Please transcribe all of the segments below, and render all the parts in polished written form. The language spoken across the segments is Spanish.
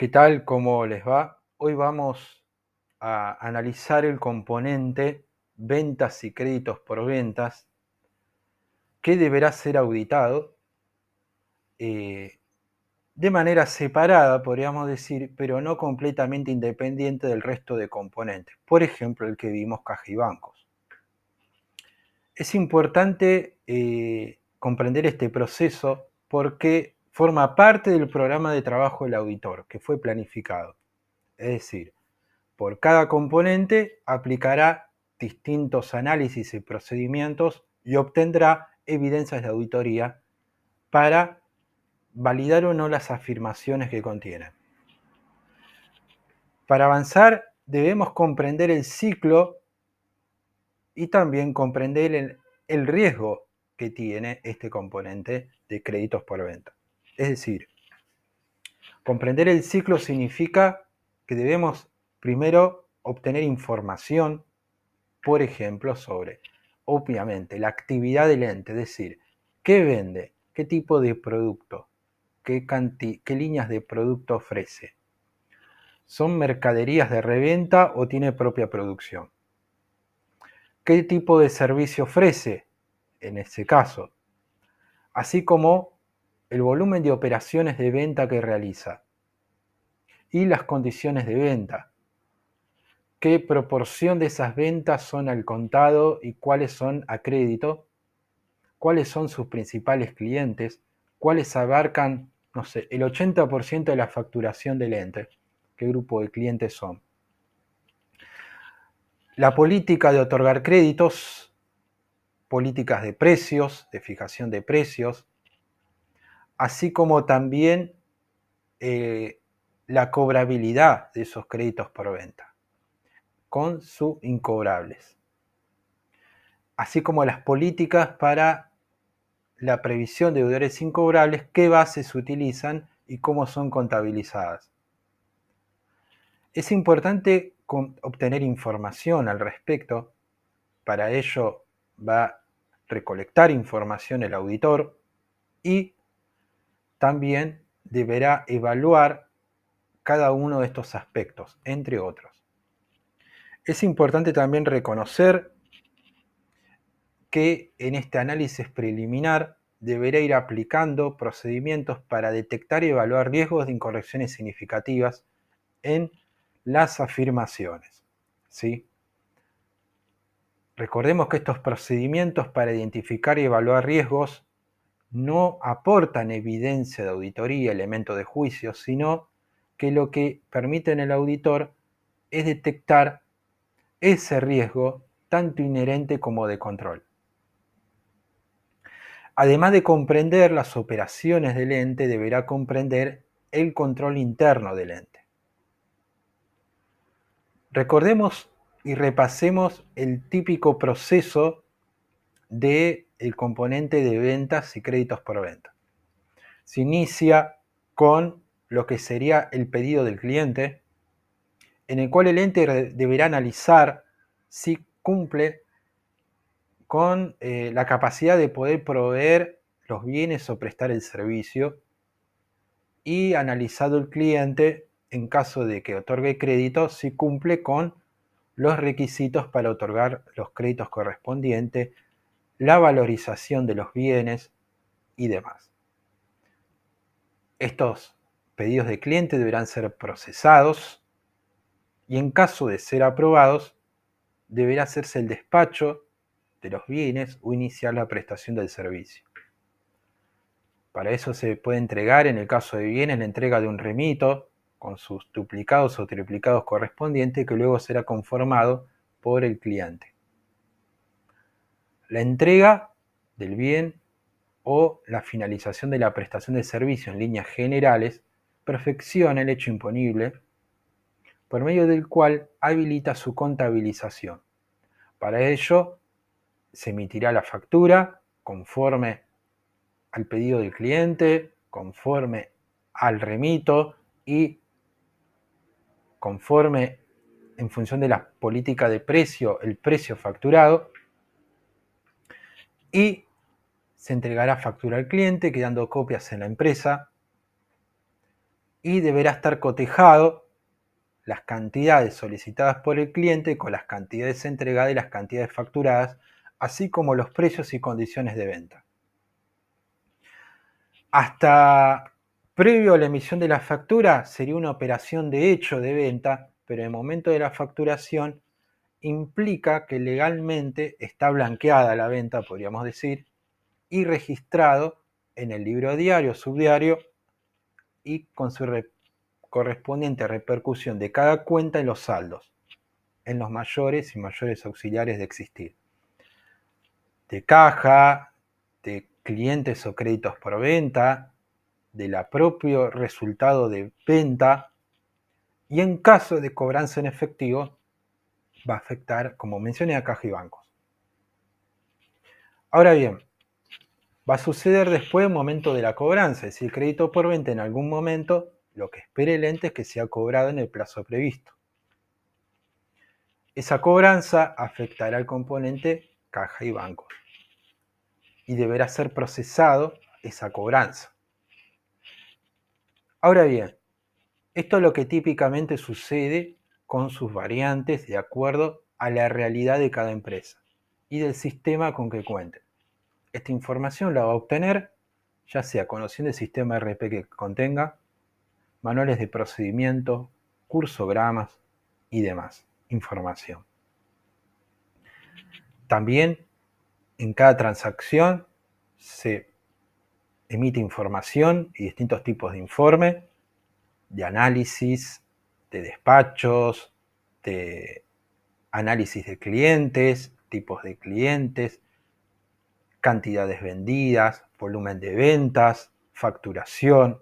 ¿Qué tal? ¿Cómo les va? Hoy vamos a analizar el componente ventas y créditos por ventas que deberá ser auditado de manera separada, podríamos decir, pero no completamente independiente del resto de componentes. Por ejemplo, el que vimos caja y bancos. Es importante comprender este proceso porque forma parte del programa de trabajo del auditor que fue planificado. Es decir, por cada componente aplicará distintos análisis y procedimientos y obtendrá evidencias de auditoría para validar o no las afirmaciones que contienen. Para avanzar debemos comprender el ciclo y también comprender el riesgo que tiene este componente de créditos por venta. Es decir, comprender el ciclo significa que debemos primero obtener información, por ejemplo, sobre, obviamente, la actividad del ente, es decir, qué vende, qué tipo de producto, qué líneas de producto ofrece. ¿Son mercaderías de reventa o tiene propia producción? ¿Qué tipo de servicio ofrece en ese caso? Así como el volumen de operaciones de venta que realiza y las condiciones de venta. ¿Qué proporción de esas ventas son al contado y cuáles son a crédito? ¿Cuáles son sus principales clientes? ¿Cuáles abarcan, no sé, el 80% de la facturación del ente? ¿Qué grupo de clientes son? La política de otorgar créditos, políticas de precios, de fijación de precios, así como también la cobrabilidad de esos créditos por venta, con sus incobrables, así como las políticas para la previsión de deudores incobrables, qué bases se utilizan y cómo son contabilizadas. Es importante obtener información al respecto. Para ello va a recolectar información el auditor y también deberá evaluar cada uno de estos aspectos, entre otros. Es importante también reconocer que en este análisis preliminar deberá ir aplicando procedimientos para detectar y evaluar riesgos de incorrecciones significativas en las afirmaciones, ¿sí? Recordemos que estos procedimientos para identificar y evaluar riesgos no aportan evidencia de auditoría, elemento de juicio, sino que lo que permiten al auditor es detectar ese riesgo tanto inherente como de control. Además de comprender las operaciones del ente, deberá comprender el control interno del ente. Recordemos y repasemos el típico proceso del componente de ventas y créditos por venta. Se inicia con lo que sería el pedido del cliente, en el cual el ente deberá analizar si cumple con la capacidad de poder proveer los bienes o prestar el servicio, y analizado el cliente, en caso de que otorgue crédito, si cumple con los requisitos para otorgar los créditos correspondientes, la valorización de los bienes y demás. Estos pedidos de cliente deberán ser procesados y en caso de ser aprobados, deberá hacerse el despacho de los bienes o iniciar la prestación del servicio. Para eso se puede entregar, en el caso de bienes, la entrega de un remito con sus duplicados o triplicados correspondientes, que luego será conformado por el cliente. La entrega del bien o la finalización de la prestación de servicio en líneas generales perfecciona el hecho imponible, por medio del cual habilita su contabilización. Para ello se emitirá la factura conforme al pedido del cliente, conforme al remito y conforme en función de la política de precio, el precio facturado, y se entregará factura al cliente, quedando copias en la empresa. y deberá estar cotejado las cantidades solicitadas por el cliente con las cantidades entregadas y las cantidades facturadas, así como los precios y condiciones de venta. Hasta previo a la emisión de la factura sería una operación de hecho de venta, pero en el momento de la facturación implica que legalmente está blanqueada la venta, podríamos decir, y registrado en el libro diario, subdiario, y con su correspondiente repercusión de cada cuenta en los saldos, en los mayores y mayores auxiliares de existir, de caja, de clientes o créditos por venta, del propio resultado de venta, y en caso de cobranza en efectivo va a afectar, como mencioné, a caja y bancos. Ahora bien, va a suceder después del momento de la cobranza, es decir, el crédito por venta en algún momento, lo que espera el ente es que sea cobrado en el plazo previsto. Esa cobranza afectará al componente caja y bancos y deberá ser procesado esa cobranza. Ahora bien, esto es lo que típicamente sucede con sus variantes de acuerdo a la realidad de cada empresa y del sistema con que cuente. Esta información la va a obtener ya sea conociendo el sistema RP que contenga, manuales de procedimiento, cursogramas y demás información. También en cada transacción se emite información y distintos tipos de informe, de análisis, de despachos, de análisis de clientes, tipos de clientes, cantidades vendidas, volumen de ventas, facturación,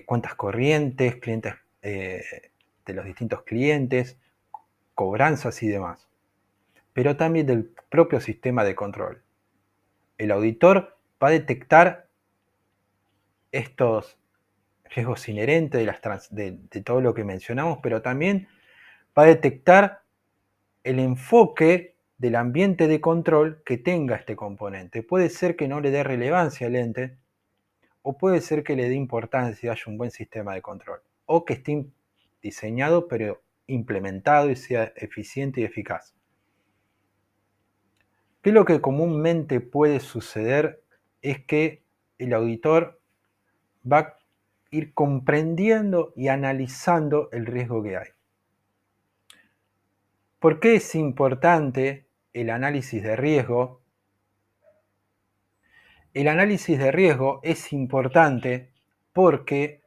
cuentas corrientes, clientes de los distintos clientes, cobranzas y demás, pero también del propio sistema de control. El auditor va a detectar estos riesgos inherentes de todo lo que mencionamos, pero también va a detectar el enfoque del ambiente de control que tenga este componente. Puede ser que no le dé relevancia al ente, o puede ser que le dé importancia y haya un buen sistema de control, o que esté diseñado pero implementado y sea eficiente y eficaz. ¿Qué es lo que comúnmente puede suceder? Es que el auditor va a ir comprendiendo y analizando el riesgo que hay. ¿Por qué es importante el análisis de riesgo? El análisis de riesgo es importante porque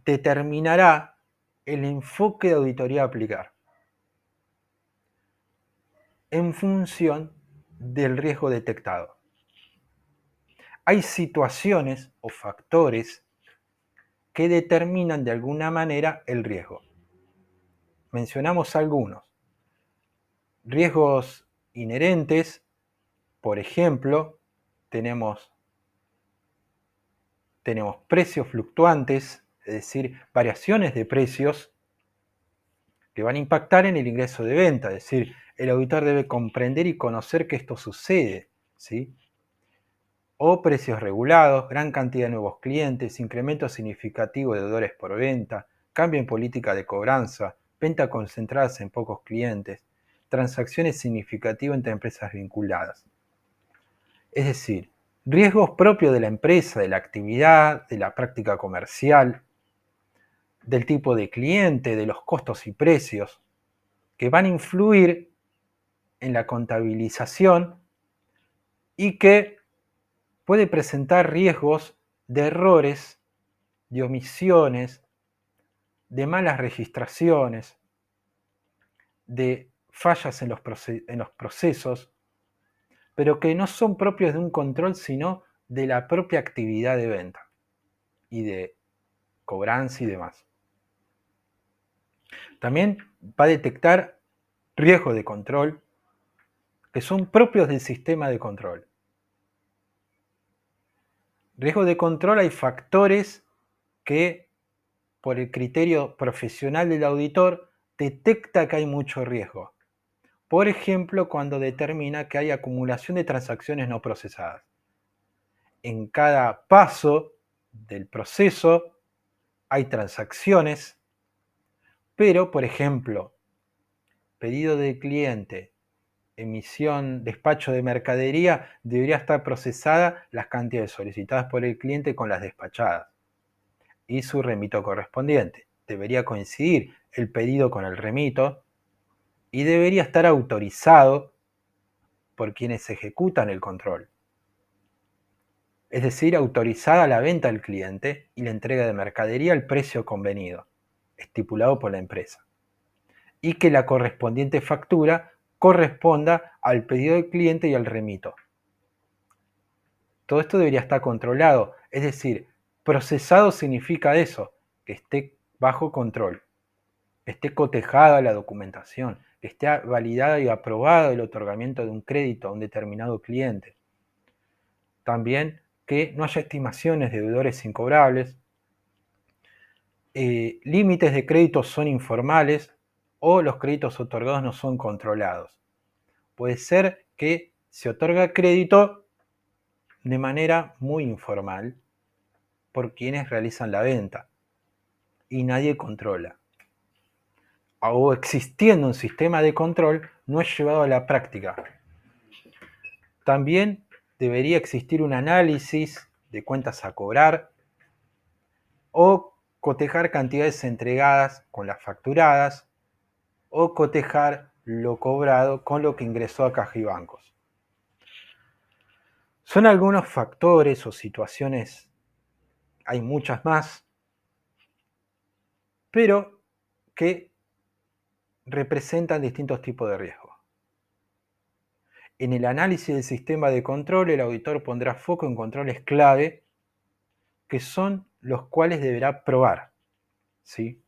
determinará el enfoque de auditoría a aplicar en función del riesgo detectado. Hay situaciones o factores que determinan de alguna manera el riesgo. Mencionamos algunos. Riesgos inherentes, por ejemplo, tenemos precios fluctuantes, es decir, variaciones de precios que van a impactar en el ingreso de venta, es decir, el auditor debe comprender y conocer que esto sucede, ¿sí? O precios regulados, gran cantidad de nuevos clientes, incremento significativo de deudores por venta, cambio en política de cobranza, venta concentradas en pocos clientes, transacciones significativas entre empresas vinculadas. Es decir, riesgos propios de la empresa, de la actividad, de la práctica comercial, del tipo de cliente, de los costos y precios, que van a influir en la contabilización y que puede presentar riesgos de errores, de omisiones, de malas registraciones, de fallas en los procesos, pero que no son propios de un control, sino de la propia actividad de venta y de cobranza y demás. También va a detectar riesgos de control que son propios del sistema de control. Riesgo de control, hay factores que por el criterio profesional del auditor detecta que hay mucho riesgo. Por ejemplo, cuando determina que hay acumulación de transacciones no procesadas. en cada paso del proceso hay transacciones, pero, por ejemplo, pedido del cliente, emisión, despacho de mercadería, debería estar procesada las cantidades solicitadas por el cliente con las despachadas y su remito correspondiente. Debería coincidir el pedido con el remito y debería estar autorizado por quienes ejecutan el control. Es decir, autorizada la venta al cliente y la entrega de mercadería al precio convenido, estipulado por la empresa, y que la correspondiente factura corresponda al pedido del cliente y al remito. Todo esto debería estar controlado, es decir, procesado significa eso, que esté bajo control, que esté cotejada la documentación, que esté validada y aprobado el otorgamiento de un crédito a un determinado cliente. También que no haya estimaciones de deudores incobrables, límites de créditos son informales o los créditos otorgados no son controlados. Puede ser que se otorga crédito de manera muy informal por quienes realizan la venta y nadie controla. O existiendo un sistema de control, no es llevado a la práctica. También debería existir un análisis de cuentas a cobrar o cotejar cantidades entregadas con las facturadas o cotejar lo cobrado con lo que ingresó a caja y bancos. Son algunos factores o situaciones, hay muchas más, pero que representan distintos tipos de riesgo. En el análisis del sistema de control, el auditor pondrá foco en controles clave que son los cuales deberá probar, ¿sí?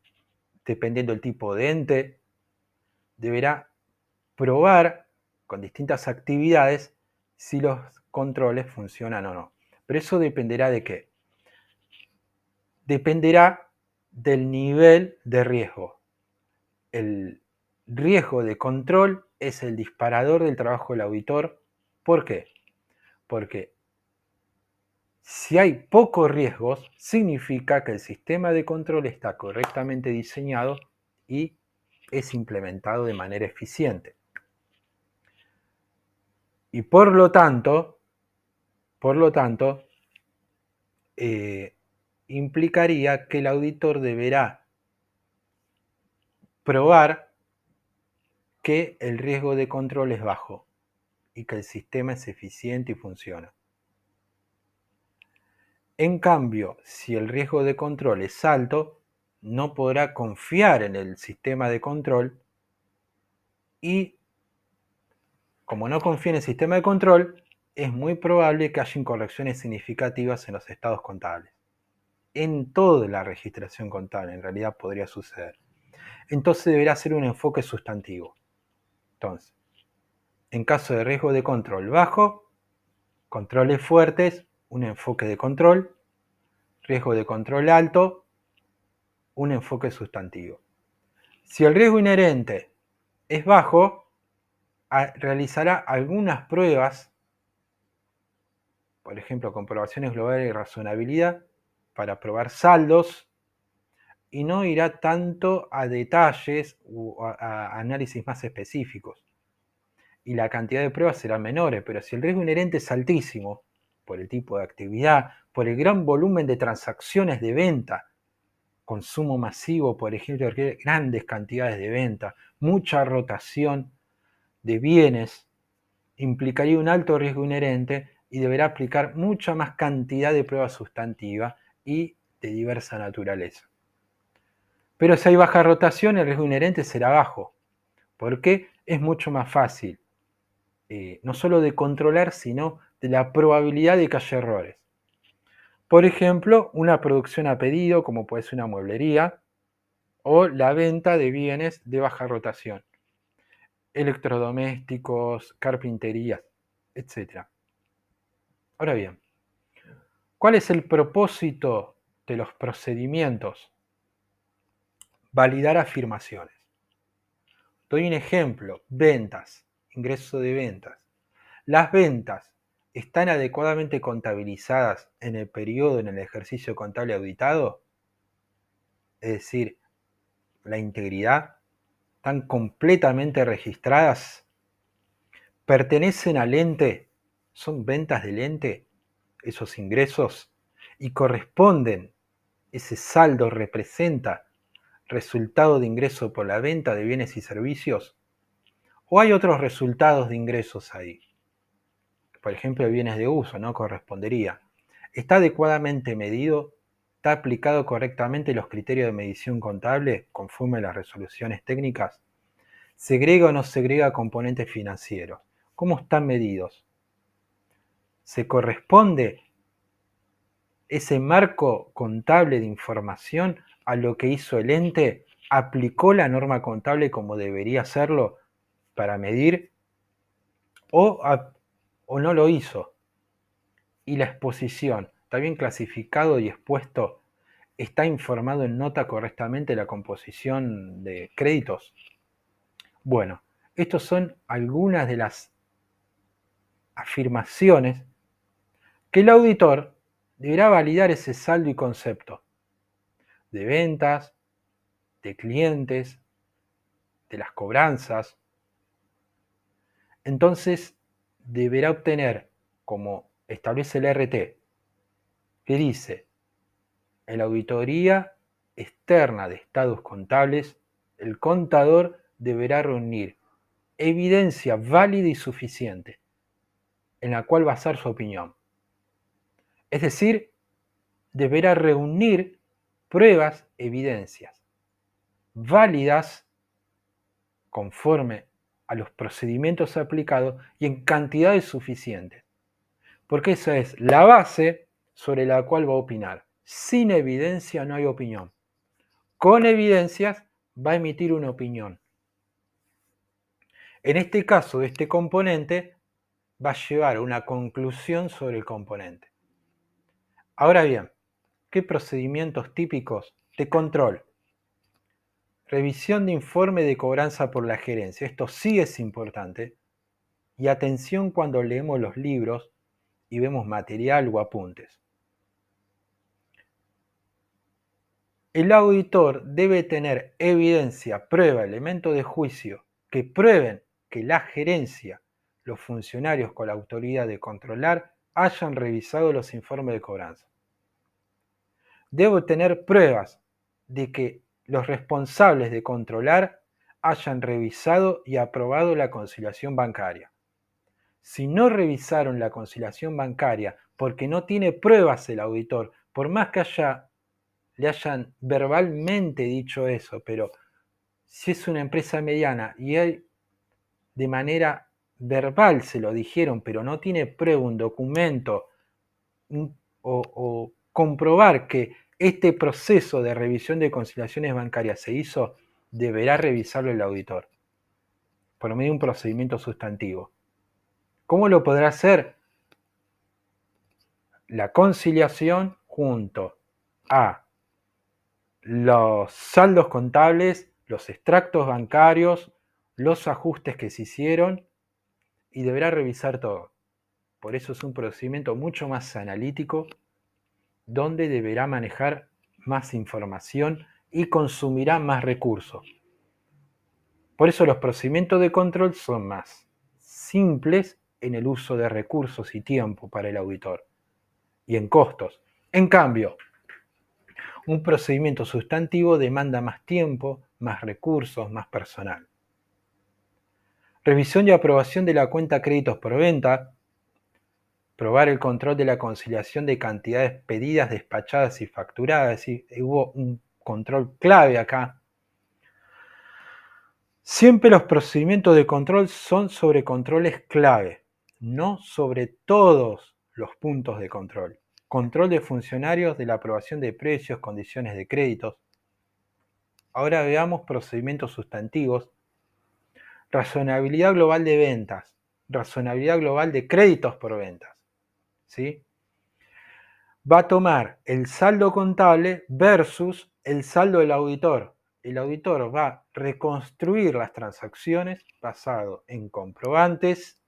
Dependiendo del tipo de ente, deberá probar con distintas actividades si los controles funcionan o no. Pero eso dependerá de qué? Dependerá del nivel de riesgo. El riesgo de control es el disparador del trabajo del auditor. ¿Por qué? Porque si hay pocos riesgos, significa que el sistema de control está correctamente diseñado y es implementado de manera eficiente. Y por lo tanto, implicaría que el auditor deberá probar que el riesgo de control es bajo y que el sistema es eficiente y funciona. En cambio, si el riesgo de control es alto, no podrá confiar en el sistema de control y, como no confía en el sistema de control, es muy probable que haya incorrecciones significativas en los estados contables. En toda la registración contable, en realidad, podría suceder. Entonces deberá ser un enfoque sustantivo. Entonces, en caso de riesgo de control bajo, controles fuertes, un enfoque de control. Riesgo de control alto, un enfoque sustantivo. Si el riesgo inherente es bajo, realizará algunas pruebas, por ejemplo, comprobaciones globales de razonabilidad, para probar saldos, y no irá tanto a detalles o a análisis más específicos. Y la cantidad de pruebas será menor, pero si el riesgo inherente es altísimo, por el tipo de actividad, por el gran volumen de transacciones de venta, consumo masivo, por ejemplo, grandes cantidades de venta, mucha rotación de bienes, implicaría un alto riesgo inherente y deberá aplicar mucha más cantidad de pruebas sustantivas y de diversa naturaleza. Pero si hay baja rotación, el riesgo inherente será bajo, porque es mucho más fácil, no solo de controlar, sino de la probabilidad de que haya errores. Por ejemplo, una producción a pedido, como puede ser una mueblería, o la venta de bienes de baja rotación, electrodomésticos, carpinterías, etc. Ahora bien, ¿cuál es el propósito de los procedimientos? Validar afirmaciones. Doy un ejemplo: ventas, ingreso de ventas. Las ventas están adecuadamente contabilizadas en el periodo en el ejercicio contable auditado, es decir, la integridad, están completamente registradas, pertenecen al ente, son ventas del ente, esos ingresos, y corresponden, ese saldo representa resultado de ingreso por la venta de bienes y servicios, o hay otros resultados de ingresos ahí. Por ejemplo, bienes de uso, no correspondería. ¿Está adecuadamente medido? ¿Está aplicado correctamente los criterios de medición contable conforme a las resoluciones técnicas? ¿Segrega o no segrega componentes financieros? ¿Cómo están medidos? ¿Se corresponde ese marco contable de información a lo que hizo el ente? ¿Aplicó la norma contable como debería hacerlo para medir? ¿O no lo hizo? ¿Y la exposición está bien clasificado y expuesto? ¿Está informado en nota correctamente la composición de créditos? Bueno, estas son algunas de las afirmaciones que el auditor deberá validar ese saldo y concepto de ventas, de clientes, de las cobranzas. Entonces deberá obtener, como establece el RT, que dice: en la auditoría externa de estados contables, el contador deberá reunir evidencia válida y suficiente en la cual basar su opinión. Es decir, deberá reunir pruebas, evidencias válidas conforme a los procedimientos aplicados y en cantidades suficientes, porque esa es la base sobre la cual va a opinar. Sin evidencia no hay opinión. Con evidencias va a emitir una opinión. En este caso, este componente va a llevar a una conclusión sobre el componente. Ahora bien, ¿qué procedimientos típicos de control? Revisión de informe de cobranza por la gerencia. Esto sí es importante. Y atención cuando leemos los libros y vemos material o apuntes. El auditor debe tener evidencia, prueba, elemento de juicio que prueben que la gerencia, los funcionarios con la autoridad de controlar, hayan revisado los informes de cobranza. Debo tener pruebas de que los responsables de controlar hayan revisado y aprobado la conciliación bancaria. Si no revisaron la conciliación bancaria porque no tiene pruebas el auditor, por más que le hayan verbalmente dicho eso, pero si es una empresa mediana y de manera verbal se lo dijeron, pero no tiene prueba, un documento o comprobar que este proceso de revisión de conciliaciones bancarias se hizo, deberá revisarlo el auditor por medio de un procedimiento sustantivo. ¿Cómo lo podrá hacer? La conciliación junto a los saldos contables, los extractos bancarios, los ajustes que se hicieron, y deberá revisar todo. Por eso es un procedimiento mucho más analítico, donde deberá manejar más información y consumirá más recursos. Por eso los procedimientos de control son más simples en el uso de recursos y tiempo para el auditor y en costos. En cambio, un procedimiento sustantivo demanda más tiempo, más recursos, más personal. Revisión y aprobación de la cuenta créditos por venta. Probar el control de la conciliación de cantidades pedidas, despachadas y facturadas. ¿Sí? Hubo un control clave acá. Siempre los procedimientos de control son sobre controles clave, no sobre todos los puntos de control. Control de funcionarios de la aprobación de precios, condiciones de créditos. Ahora veamos procedimientos sustantivos. Razonabilidad global de ventas, razonabilidad global de créditos por ventas. ¿Sí? Va a tomar el saldo contable versus el saldo del auditor. El auditor va a reconstruir las transacciones basado en comprobantes,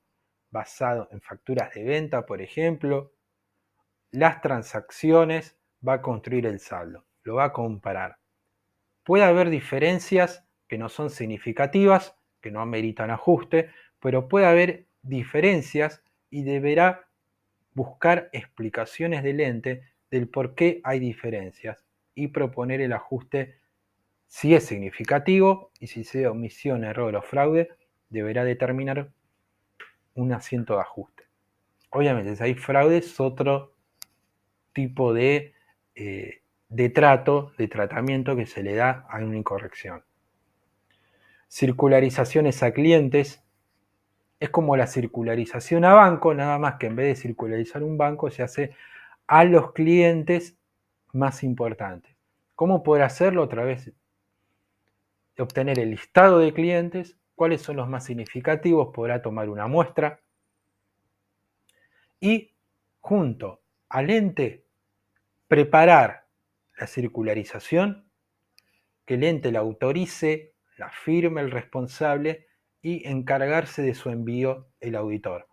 basado en facturas de venta, por ejemplo, las transacciones, va a construir el saldo, lo va a comparar. Puede haber diferencias que no son significativas, que no ameritan ajuste, pero puede haber diferencias y deberá buscar explicaciones del ente del por qué hay diferencias y proponer el ajuste si es significativo, y si sea omisión, error o fraude, deberá determinar un asiento de ajuste. Obviamente, si hay fraude es otro tipo de trato, de tratamiento que se le da a una incorrección. Circularizaciones a clientes. Es como la circularización a banco, nada más que en vez de circularizar un banco se hace a los clientes más importantes. ¿Cómo poder hacerlo? A través de obtener el listado de clientes, cuáles son los más significativos, podrá tomar una muestra y junto al ente preparar la circularización, que el ente la autorice, la firme el responsable y encargarse de su envío el auditor.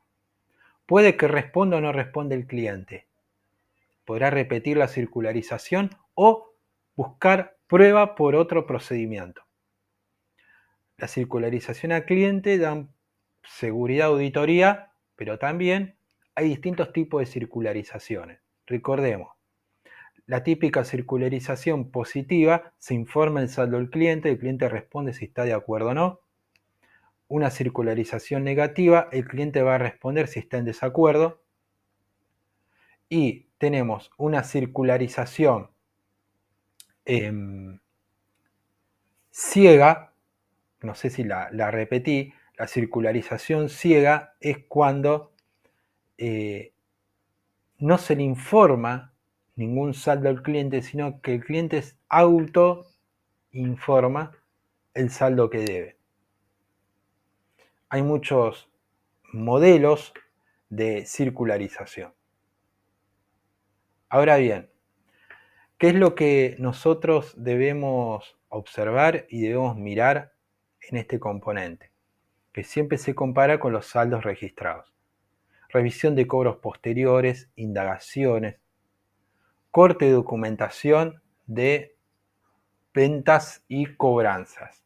Puede que responda o no responda el cliente. Podrá repetir la circularización o buscar prueba por otro procedimiento. La circularización al cliente da seguridad auditoría, pero también hay distintos tipos de circularizaciones. Recordemos, la típica circularización positiva, se informa el saldo del cliente responde si está de acuerdo o no. Una circularización negativa, el cliente va a responder si está en desacuerdo. Y tenemos una circularización ciega, no sé si la repetí, la circularización ciega es cuando no se le informa ningún saldo al cliente, sino que el cliente auto informa el saldo que debe. Hay muchos modelos de circularización. Ahora bien, ¿qué es lo que nosotros debemos observar y debemos mirar en este componente? Que siempre se compara con los saldos registrados. Revisión de cobros posteriores, indagaciones, corte de documentación de ventas y cobranzas.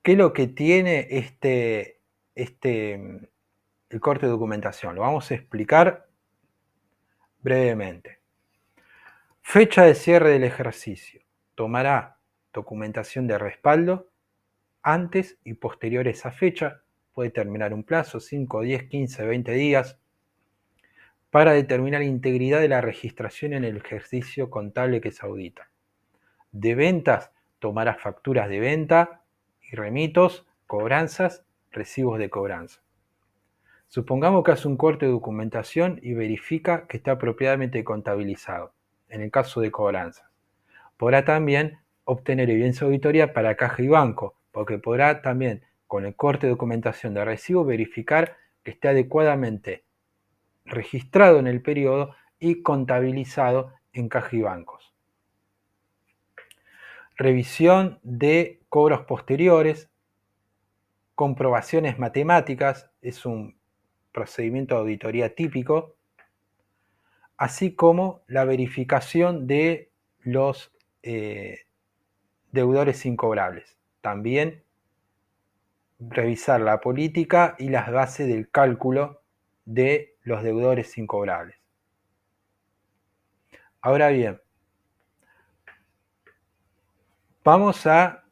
¿Qué es lo que tiene el corte de documentación? Lo vamos a explicar brevemente. Fecha de cierre del ejercicio. Tomará documentación de respaldo antes y posterior a esa fecha. Puede terminar un plazo, 5, 10, 15, 20 días, para determinar la integridad de la registración en el ejercicio contable que se audita. De ventas, tomará facturas de venta y remitos, cobranzas, recibos de cobranza. Supongamos que hace un corte de documentación y verifica que está apropiadamente contabilizado, en el caso de cobranzas. Podrá también obtener evidencia de auditoría para caja y banco, porque podrá también, con el corte de documentación de recibo, verificar que esté adecuadamente registrado en el periodo y contabilizado en caja y bancos. Revisión de cobros posteriores, comprobaciones matemáticas, es un procedimiento de auditoría típico, así como la verificación de los deudores incobrables. También revisar la política y las bases del cálculo de los deudores incobrables. Ahora bien, vamos a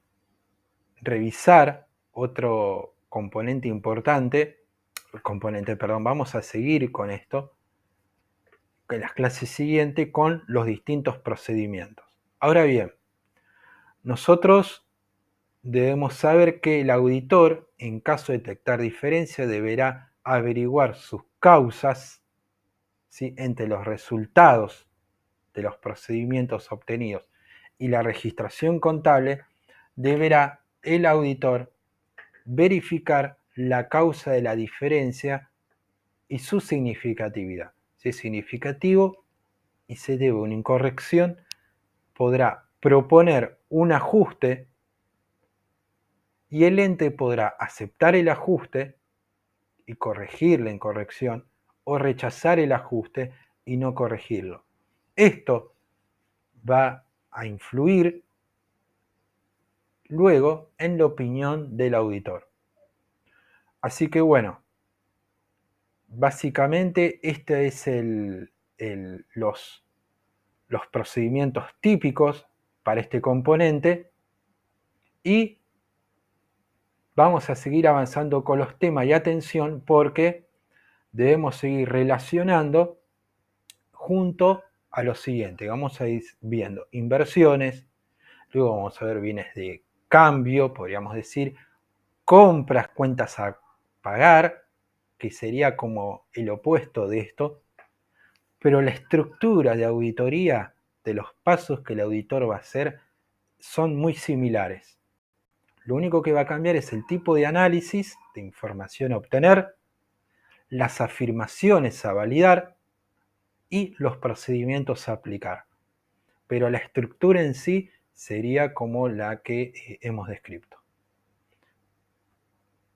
revisar otro componente importante, vamos a seguir con esto en las clases siguientes con los distintos procedimientos. Ahora bien, nosotros debemos saber que el auditor, en caso de detectar diferencia, deberá averiguar sus causas, ¿sí?, entre los resultados de los procedimientos obtenidos y la registración contable. Deberá el auditor verificar la causa de la diferencia y su significatividad. Si es significativo y se debe a una incorrección, podrá proponer un ajuste y el ente podrá aceptar el ajuste y corregir la incorrección, o rechazar el ajuste y no corregirlo. Esto va a influir luego en la opinión del auditor. Así que bueno, básicamente este es los procedimientos típicos para este componente y vamos a seguir avanzando con los temas y atención porque debemos seguir relacionando junto a lo siguiente. Vamos a ir viendo inversiones, luego vamos a ver bienes de cambio, podríamos decir, compras, cuentas a pagar, que sería como el opuesto de esto, pero la estructura de auditoría de los pasos que el auditor va a hacer son muy similares. Lo único que va a cambiar es el tipo de análisis, de información a obtener, las afirmaciones a validar y los procedimientos a aplicar. Pero la estructura en sí sería como la que hemos descrito.